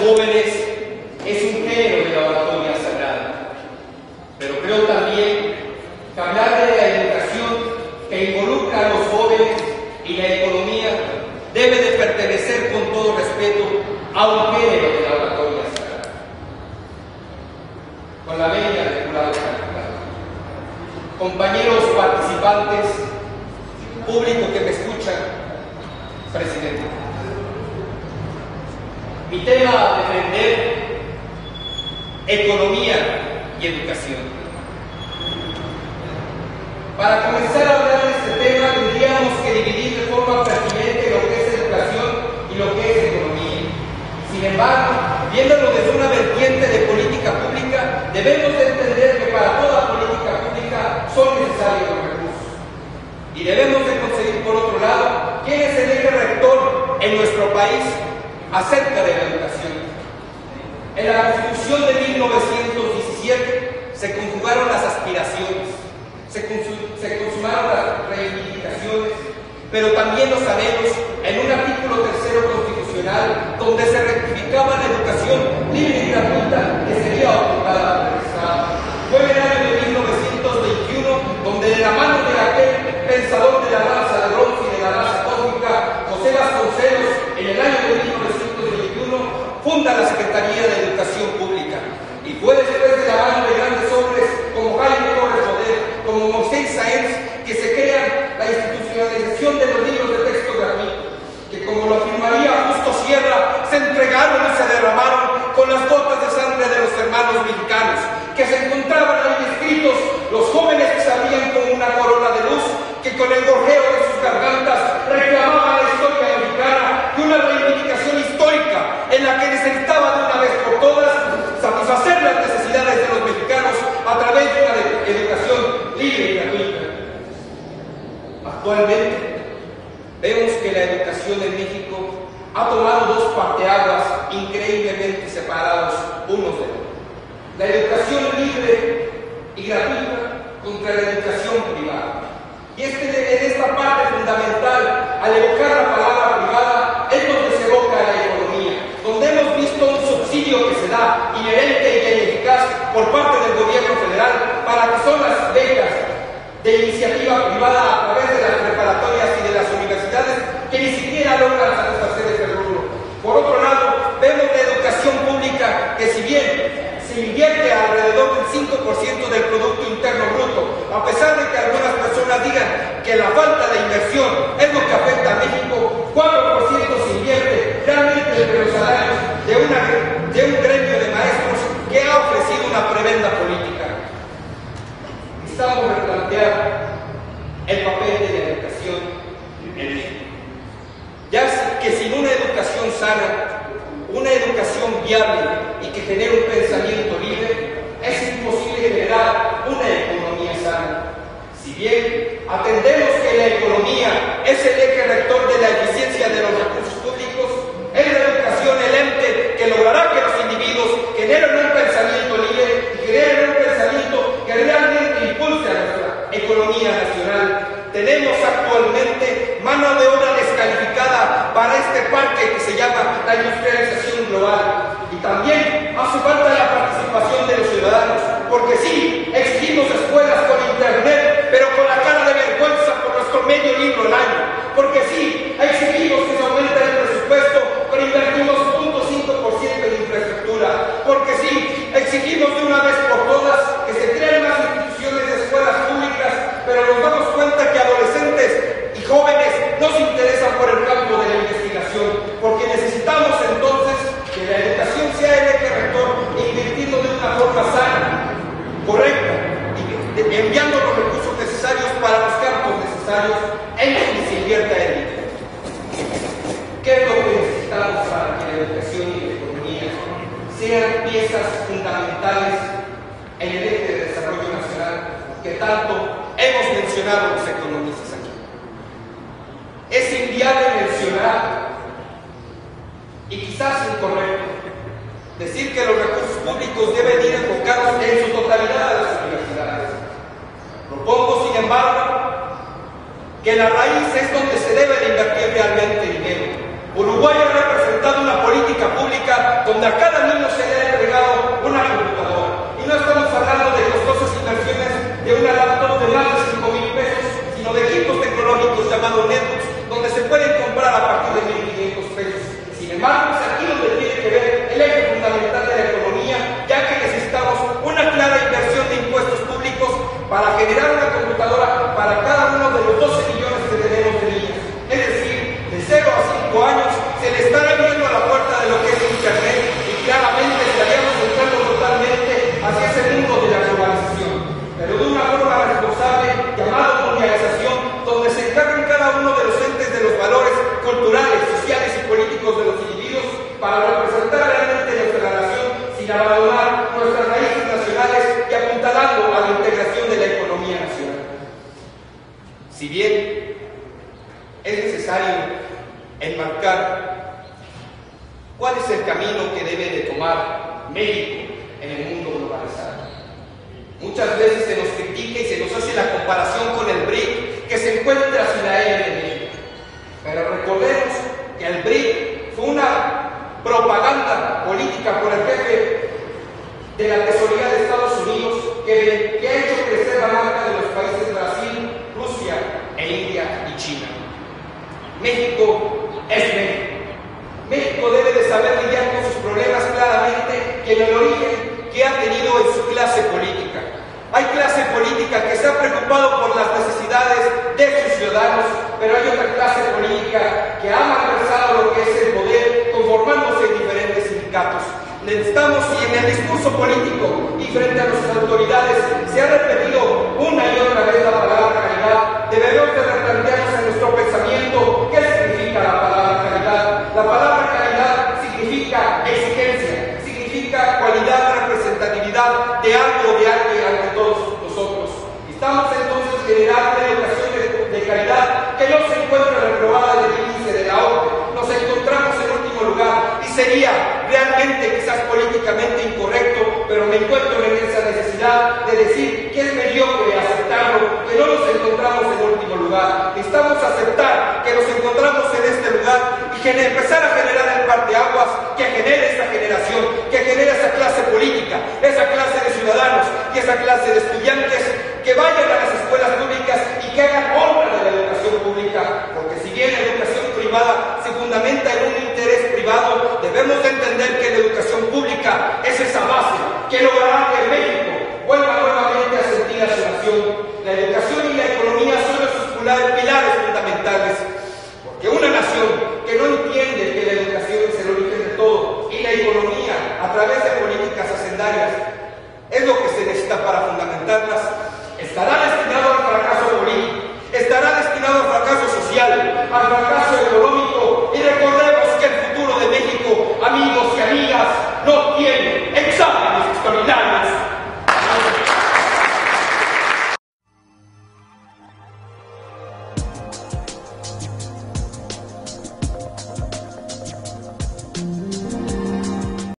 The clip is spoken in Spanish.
jóvenes es un género de la oratoria sagrada, pero creo también que hablar de la educación que involucra a los jóvenes y la economía debe de pertenecer con todo respeto a un género de la oratoria sagrada. Con la venia del jurado calificado, compañeros participantes, público que me escucha, presidente, mi tema a defender: economía y educación. Para comenzar a hablar de este tema tendríamos que dividir de forma pertinente lo que es educación y lo que es economía. Sin embargo, viéndolo desde una vertiente de política pública, debemos de entender que para toda política pública son necesarios los recursos. Y debemos de conseguir, por otro lado, quién es el eje rector en nuestro país acerca de la educación. En la Constitución de 1917 se conjugaron las aspiraciones, se consumaron las reivindicaciones, pero también los anhelos en un artículo tercero constitucional donde se rectificaba la educación libre y gratuita que sería otorgada por el Estado. Fue en el año de 1921 donde, de la mano de aquel pensador de la raza de bronce y de la raza cósmica, José Vasconcelos, en el año de 1921, funda la Secretaría de Educación Pública. Y fue después, de la mano de grandes hombres como Jaime Torres Bodet, como Moisés Sáenz, que se crea la institucionalización de los libros de texto gratuitos, que, como lo afirmaría Justo Sierra, se entregaron y se derramaron con las gotas de sangre de los hermanos mexicanos, que se encontraban ahí escritos los jóvenes que salían con una corona de luz, que con el gorjeo de sus gargantas reclamaban la historia mexicana y una reivindicación histórica en la que necesitaba de una vez por todas satisfacer las necesidades de los mexicanos a través de una educación libre y gratuita. Actualmente vemos que la educación en México ha tomado dos parteaguas increíblemente separados unos de otros: la educación libre y gratuita contra la educación privada. Y en esta parte fundamental, al evocar la palabra privada, es donde se evoca la economía, donde hemos visto un subsidio que se da inherente y ineficaz por parte del gobierno federal para que son las becas de iniciativa privada a través de las preparatorias y de las universidades que ni siquiera logran satisfacer ese rubro. Por otro lado, vemos la educación pública que, si bien se invierte alrededor del 5% del Producto Interno Bruto, a pesar de que algunas personas digan que la falta de inversión es lo que afecta a México, 4% se invierte realmente entre los salarios de un gremio de maestros que ha ofrecido una tremenda política. Necesitamos replantear el papel de la educación en México, ya que sin una educación sana, una educación viable y que genere un pensamiento libre, es imposible generar una economía sana. Si bien atendemos que la economía es el eje rector de la eficiencia de los recursos públicos, es la educación el ente que logrará que los individuos generen un pensamiento libre y generen un pensamiento que realmente impulse a nuestra economía nacional. Tenemos actualmente mano de obra descalificada para este parque que se llama la industrialización global. Y también hace falta la participación de los ciudadanos, porque sí, exigimos escuelas con internet, pero con la cara de vergüenza por nuestro medio libro al año. Porque sí, exigimos que se aumente el presupuesto, pero invertimos 0.5% en infraestructura. Porque sí, exigimos de una vez por todas que se creen más instituciones de escuelas públicas, pero nos damos cuenta que adolescentes y jóvenes no se interesan por el campo de la investigación, porque necesitamos entonces que la educación sea el eje rector, invirtiendo de una forma sana, correcta, y enviando los recursos necesarios para los campos necesarios en los que se invierta el dinero. ¿Qué es lo que necesitamos para que la educación y la economía sean piezas fundamentales en el eje de desarrollo nacional que tanto hemos mencionado los economistas aquí? Es inviable mencionar, y quizás incorrecto, decir que los recursos públicos deben ir enfocados en su totalidad a las universidades. Propongo, sin embargo, que la raíz es donde se debe de invertir realmente dinero. Uruguay ha representado una política pública donde a cada niño se le ha entregado una computadora. Y no estamos hablando de costosas inversiones de una laptop de más de 5,000 pesos, sino de equipos tecnológicos llamados netbooks, donde se pueden comprar a partir de 1,500 pesos. Sin embargo, es aquí donde tiene que ver el eje fundamental de la economía, ya que necesitamos una clara inversión de impuestos públicos para generar una computadora para cada uno de los 12 millones que tenemos de niños. Es decir, de 0 a 5 años se le están abriendo la puerta de lo que es Internet y claramente estaríamos entrando totalmente hacia ese mundo de la globalización, pero de una forma responsable llamada mundialización, donde se encarguen cada uno de los entes de los valores culturales, sociales y políticos de los individuos para representar realmente nuestra nación sin abandonar nuestras raíces nacionales y apuntalando a la integración de la economía nacional. Si bien es necesario enmarcar cuál es el camino que debe de tomar México en el mundo globalizado. Muchas veces se nos critica y se nos hace la comparación con el BRIC, que se encuentra sin la E de México. Pero recordemos que el BRIC fue una propaganda política por el jefe de la tesorería de Estados Unidos que ha hecho crecer la marca de los países Brasil, Rusia e India y China. México es México. México debe de saber lidiar con sus problemas claramente y en el origen que ha tenido en su clase política. Hay clase política que se ha preocupado por las necesidades de sus ciudadanos, pero hay otra clase política que ha malversado lo que es el poder, conformándose en diferentes sindicatos. Necesitamos, y en el discurso político y frente a nuestras autoridades se ha repetido una y otra vez la palabra calidad, debemos de replantearnos en nuestro pensamiento qué significa la palabra calidad. La palabra calidad significa exigencia, significa cualidad, representatividad de algo, de alguien ante todos nosotros. Estamos entonces generando una educación de calidad que no se encuentra reprobada en el índice de la OCDE. Nos encontramos en último lugar y sería realmente quizás políticamente incorrecto, pero me encuentro en esa necesidad de decir que es mediocre aceptarlo, que no nos encontramos en último lugar. Necesitamos aceptar que nos encontramos en este lugar y empezar a generar el parteaguas que genere esa generación, que genere esa clase política, esa clase de ciudadanos y esa clase de estudiantes que vayan a las escuelas públicas y que hagan honra de la educación pública, porque si bien la educación privada se fundamenta en un interés privado, debemos de entender que la educación pública es esa base que logrará que México vuelva nuevamente a sentir a su nación. La educación y la economía son sus pilares fundamentales, porque una nación que no entiende que la educación es el origen de todo y la economía a través de políticas hacendarias es lo que se necesita para fundamentarlas, estará destinado al fracaso político, estará destinado al fracaso social, al fracaso